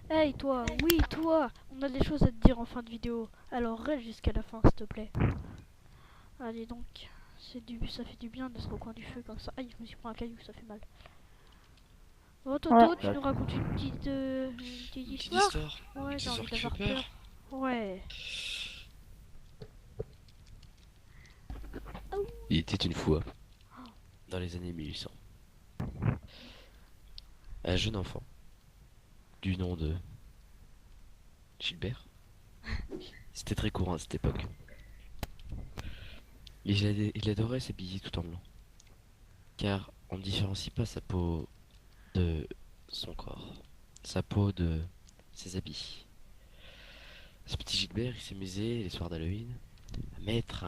Hey toi, oui toi, on a des choses à te dire en fin de vidéo. Alors reste jusqu'à la fin s'il te plaît. Allez donc, ça fait du bien d'être au coin du feu comme ça. Aïe, je me suis pris un caillou, ça fait mal. Bon Ouais. Toto, tu nous racontes une petite Une petite histoire? histoire. Une Ouais, petite j'ai envie histoire qui fait d'avoir peur. peur. Ouais. Oh. Il était une fois, dans les années 1800, un jeune enfant, du nom de Gilbert. C'était très courant à cette époque. Il adorait s'habiller tout en blanc, car on ne différencie pas sa peau de son corps, sa peau de ses habits. Ce petit Gilbert, il s'amusait les soirs d'Halloween à mettre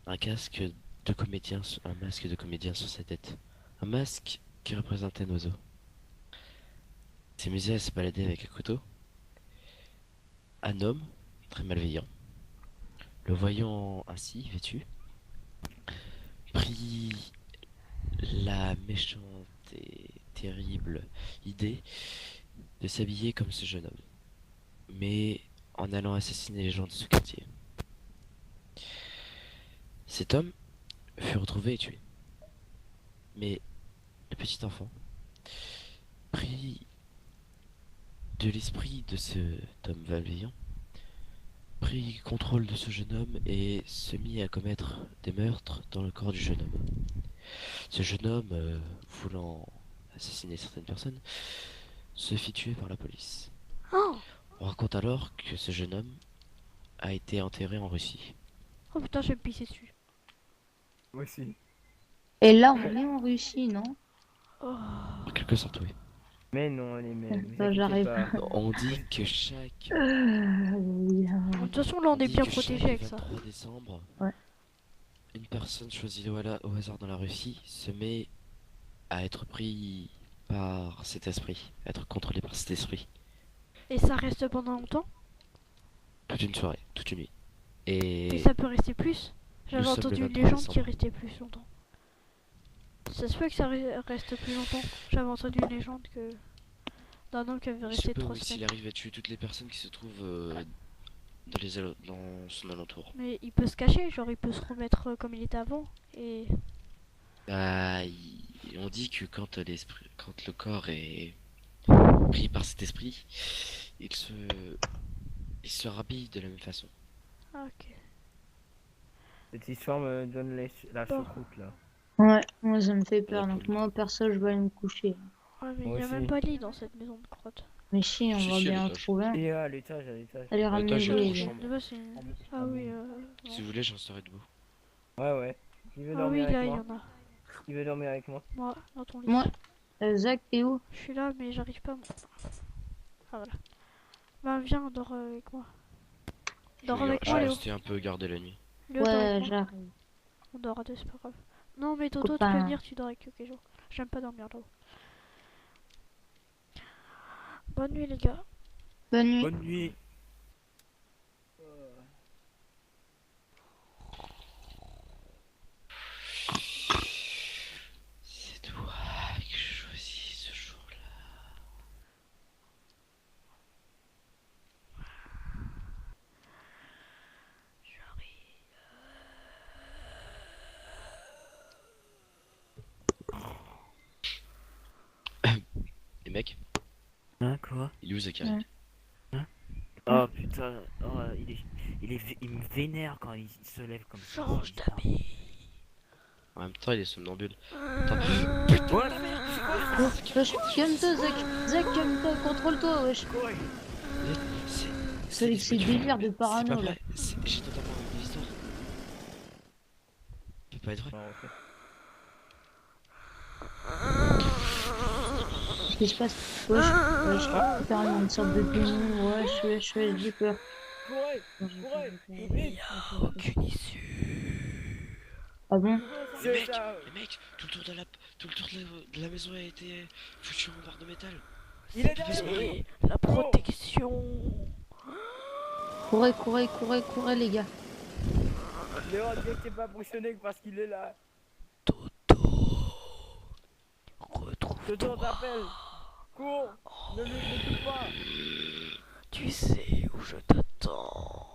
un casque de comédien, un masque de comédien sur sa tête. Un masque qui représentait un oiseau. Il s'amusait à se balader avec un couteau. Un homme, très malveillant, le voyant ainsi vêtu, prit la méchante et terrible idée de s'habiller comme ce jeune homme, mais en allant assassiner les gens de ce quartier. Cet homme fut retrouvé et tué. Mais le petit enfant prit de l'esprit de cet homme malveillant, prit contrôle de ce jeune homme et se mit à commettre des meurtres dans le corps du jeune homme. Ce jeune homme, voulant assassiner certaines personnes, se fit tuer par la police. Oh, On raconte alors que ce jeune homme a été enterré en Russie. oh putain, je vais me pisser dessus. Moi aussi. Et là, on est en Russie, non? Oh. En quelque sorte, oui. Mais non, les mecs, vous Bah, inquiétez j'arrive. pas. On dit que chaque, De toute façon, là, on est dit bien que protégé chaque avec ça. 23 décembre, Ouais. une personne choisie au hasard dans la Russie se met à être pris par cet esprit, à être contrôlé par cet esprit. Et ça reste pendant longtemps? Toute une soirée, toute une nuit. Et Et ça peut rester plus? J'avais nous sommes le entendu une 23 légende qui décembre. restait plus longtemps. Ça se peut que ça reste plus longtemps. J'avais entendu une légende que d'un homme qui avait Il se resté peut, 3 oui, s'il semaines. arrive à tuer toutes les personnes qui se trouvent dans son alentour. Mais il peut se cacher, genre il peut se remettre comme il était avant. Et Bah, on dit que quand le corps est pris par cet esprit, il se, il se rhabille de la même façon. ah, ok. Cette histoire me donne la Bon. choucroute là. Ouais, moi ça me fait peur. Ouais, Donc moi, perso, je vais aller me coucher. Ouais, mais il Moi y a aussi. même pas de lit dans cette maison de crotte. Mais si, on Si, va si, à bien en l'étage. trouver un. Et à l'étage, à l'étage. Allez, À l'étage, il y a ramenez-les, trois les gars. chambres. De base, c'est ah oui, non. Si vous voulez, j'en serai debout. Ouais, ouais. Qui veut Ah dormir oui, avec là, il y moi? en a. Qui veut dormir avec moi? Moi, dans ton lit. Moi, Zach, t'es où? Je suis là, mais j'arrive pas. Ah voilà. Bah viens, dors avec moi. Dors avec Je moi, vais Léo. rester un peu garder la nuit. Léo, dors Ouais, avec moi. j'arrive. On dort à deux, c'est pas grave. Non, mais Toto, tu Copain. peux venir, tu dors avec Kejo. J'aime pas dormir là-haut. Bonne nuit, les gars. Bonne nuit. Bonne nuit. C'est toi que je choisis ce jour-là. Les mecs, Hein, quoi? il est où Zachary? Ouais. Oh putain, oh, il me vénère quand il se lève comme ça. Change d'habit. En même temps, il est somnambule. Ouais, la merde, c'est quoi? Wesh, calme-toi, Zach. Zach, calme-toi, contrôle-toi, wesh. C'est avec ces délires de C'est parano, pas là. vrai, j'ai totalement une histoire. Ça peut pas être vrai. Non, ok. Qu'est-ce qui se passe? Wesh, carrément une sorte de démon. Wesh, j'ai peur. Courez, Il n'y a aucune issue. Ah bon? Les mecs, tout le tour de la maison a été foutu en barre de métal. Il est Laisse-moi derrière aller. La protection. Courez, les gars. Léon, dis que t'es pas impressionné parce qu'il est là. Toto. Toto, on Retrouve-toi. t'appelle. Cours. Ne l'écoute pas. Tu sais où je t'attends.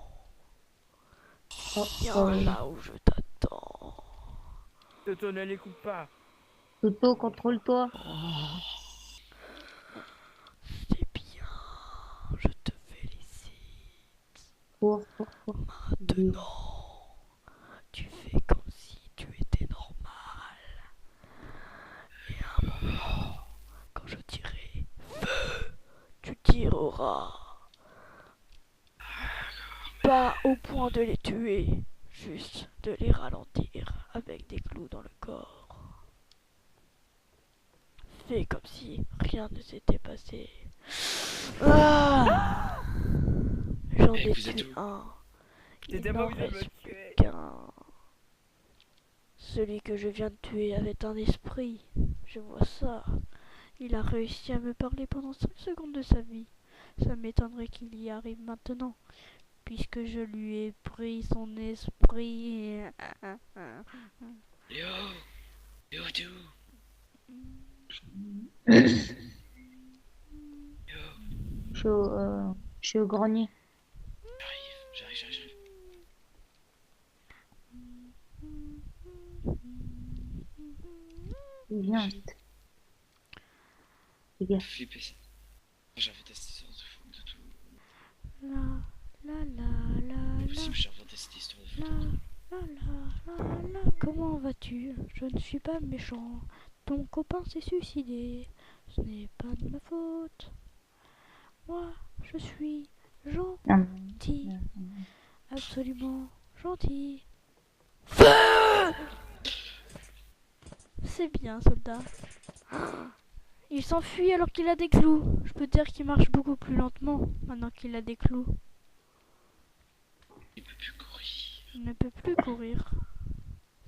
Viens là où je t'attends. Toto, ne l'écoute pas. Toto, contrôle-toi. C'est bien. Je te félicite. Cours. Maintenant, tu fais comme si tu étais normal. Et à un moment, quand je dirai feu, tu tireras. Pas au point de les tuer, juste de les ralentir avec des clous dans le corps. Fais comme si rien ne s'était passé. Ah, j'en ai vous êtes tué où? un. T'étais Il pas n'en obligé de me reste tuer. plus qu'un. Celui que je viens de tuer avait un esprit. Je vois ça. Il a réussi à me parler pendant 5 secondes de sa vie. Ça m'étonnerait qu'il y arrive maintenant, puisque je lui ai pris son esprit. Léo, t'es où? Léo, Je suis au grenier. j'arrive. Viens vite. Les gars. Flipper ça. J'avais testé cette histoire de tout. La la la la la. Possible, j'ai inventé cette histoire de La, fou. la. Comment vas-tu? Je ne suis pas méchant. Ton copain s'est suicidé. Ce n'est pas de ma faute. Moi, je suis gentil. Absolument gentil. Feu! C'est bien, soldat. Il s'enfuit alors qu'il a des clous. Je peux dire qu'il marche beaucoup plus lentement maintenant qu'il a des clous. Il peut plus courir. Il ne peut plus courir.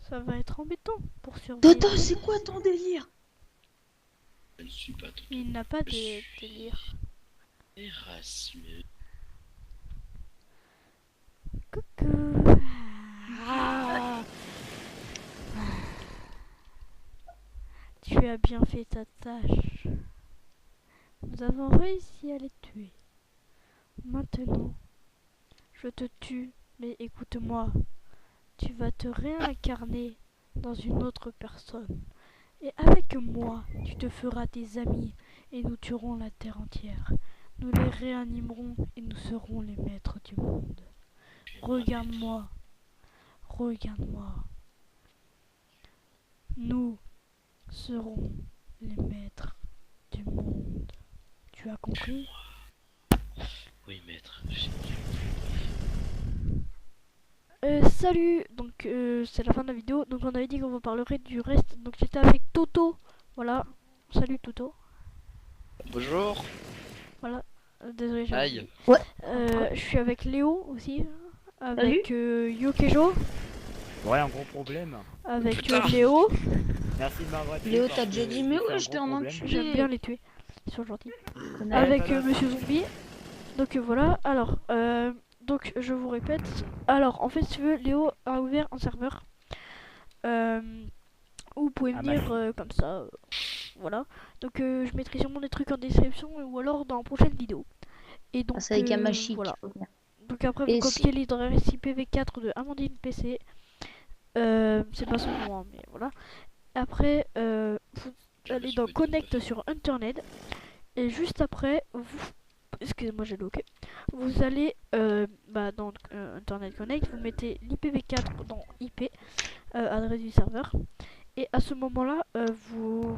Ça va être embêtant pour survivre. Toto, c'est quoi ton délire? Je ne suis pas ton Il n'a pas Je de suis délire. Erasmus. Coucou. Ah. Tu as bien fait ta tâche. Nous avons réussi à les tuer. Maintenant, je te tue, mais écoute-moi. Tu vas te réincarner dans une autre personne. Et avec moi, tu te feras des amis et nous tuerons la terre entière. Nous les réanimerons et nous serons les maîtres du monde. Regarde-moi. Regarde-moi. Nous serons les maîtres du monde. Tu as compris? Oui, maître. Salut, donc c'est la fin de la vidéo. Donc on avait dit qu'on vous parlerait du reste. Donc j'étais avec Toto. Voilà. Salut Toto. Bonjour. Voilà. Désolé, j'ai Aïe. oublié. Je suis avec Léo aussi. Avec Yokejo. Ouais, un gros problème. Avec Putain. Léo. Merci de m'avoir tué. Léo, parce t'as que déjà dit, mais c'est ouais, un je t'ai gros en problème. enculé. J'aime bien les tuer. Ils sont gentils. Connard. Avec voilà. Monsieur Zombie. Donc voilà. Alors, donc je vous répète. Alors, en fait, si tu veux, Léo a ouvert un serveur. Où vous pouvez Ah, venir comme ça. Voilà. Donc je mettrai sûrement des trucs en description ou alors dans la prochaine vidéo. Et donc C'est avec Yamashi voilà. qu'il faut venir. Donc après Et vous copiez l'adresse IPv4 de Amandine PC. C'est pas son nom, hein, mais voilà. Après vous allez dans Connect sur Internet. Et juste après, vous... Excusez-moi, j'ai loqué. Vous allez dans Internet Connect, vous mettez l'IPv4 dans IP, adresse du serveur. Et à ce moment-là, vous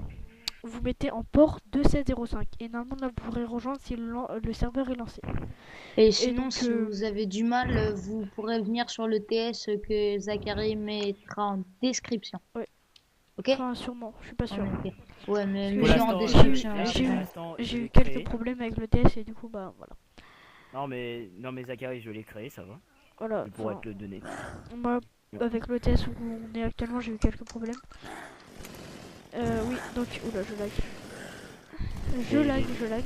mettez en port 2705. Et normalement, là, vous pourrez rejoindre si le serveur est lancé. Et sinon, donc, si vous avez du mal, vous pourrez venir sur le TS que Zachary mettra en description. Ouais. Ok? Enfin, sûrement, je suis pas sûr. Ok. Ouais, mais Pour mets en l'instant, description. j'ai eu- pour l'instant, je J'ai l'ai eu quelques créé. problèmes avec le TS et du coup, bah voilà. Non mais Zachary, je l'ai créé, ça va. Voilà. Il pourrait enfin, te le donner. moi, avec le TS où on est actuellement, j'ai eu quelques problèmes. Oui, donc, oula, je lag. Je lag.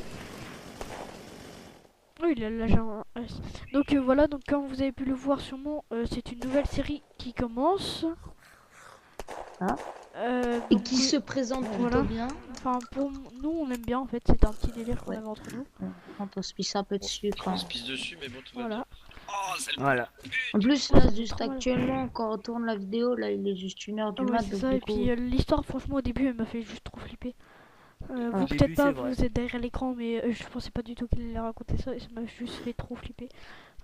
Oui, là j'ai un S. Donc voilà, donc comme vous avez pu le voir sûrement, c'est une nouvelle série qui commence. Ah. Et Donc, qui se présente plutôt voilà. bien. Enfin, nous, on aime bien en fait. C'est un petit délire qu'on Ouais. avait entre nous. On se pisse un peu dessus On quand. se pisse dessus, mais bon, tout va bien. Voilà. Oh, c'est le Voilà. En plus, là, c'est juste trop mal. actuellement, quand on tourne la vidéo, là, il est juste 1h Ah du ouais, mat, c'est donc ça. du Et coup. puis l'histoire, franchement, au début, elle m'a fait juste trop flipper. Ah. Vous Au peut-être début, pas, c'est vrai. vous êtes derrière l'écran, mais je pensais pas du tout qu'il allait raconter ça et ça m'a juste fait trop flipper.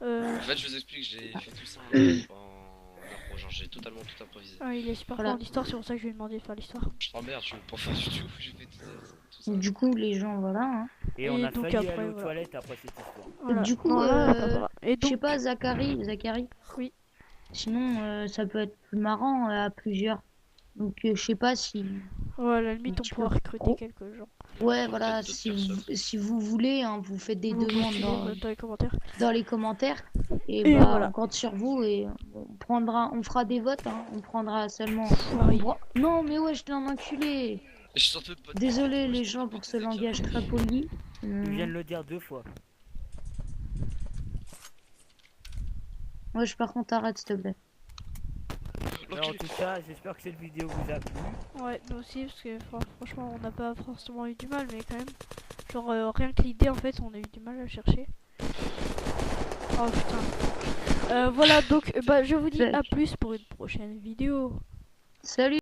En fait, je vous explique, j'ai fait tout ça en impro, genre j'ai totalement tout improvisé. Il est super Voilà. fort en histoire, c'est pour ça que je lui ai demandé de faire l'histoire. Je t'emmerde, je veux pas faire du tout, j'ai fait tout ça. Du coup, les gens, voilà. Hein. Et Et on a donc failli après, aller aux voilà. toilettes après cette histoire. Voilà. Du coup, Non, là, ça va. Et je sais donc, pas, Zachary. Oui. Sinon, ça peut être plus marrant à plusieurs. Donc, je sais pas si. ouais, à la limite, on Tu pourra peux- recruter Oh. quelques gens. Ouais, Peut-être voilà, d'autres si personnes. si vous voulez, hein, vous faites des Vous demandes postulez, dans les commentaires. dans les commentaires. Et, Et bah, voilà. on compte sur vous et on fera des votes. Hein. On prendra seulement. Oui. Non, mais ouais, j'étais un enculé. Je sens même pas. Désolé, les gens, pour ce langage très poli. Tu viens de le dire 2 fois. Ouais, par contre, arrête, s'il te plaît. Alors, en tout cas, j'espère que cette vidéo vous a plu. Ouais, nous aussi, parce que franchement, on n'a pas forcément eu du mal, mais quand même. Genre, rien que l'idée, en fait, on a eu du mal à chercher. Oh putain. Voilà, donc, bah, je vous dis à plus pour une prochaine vidéo. Salut!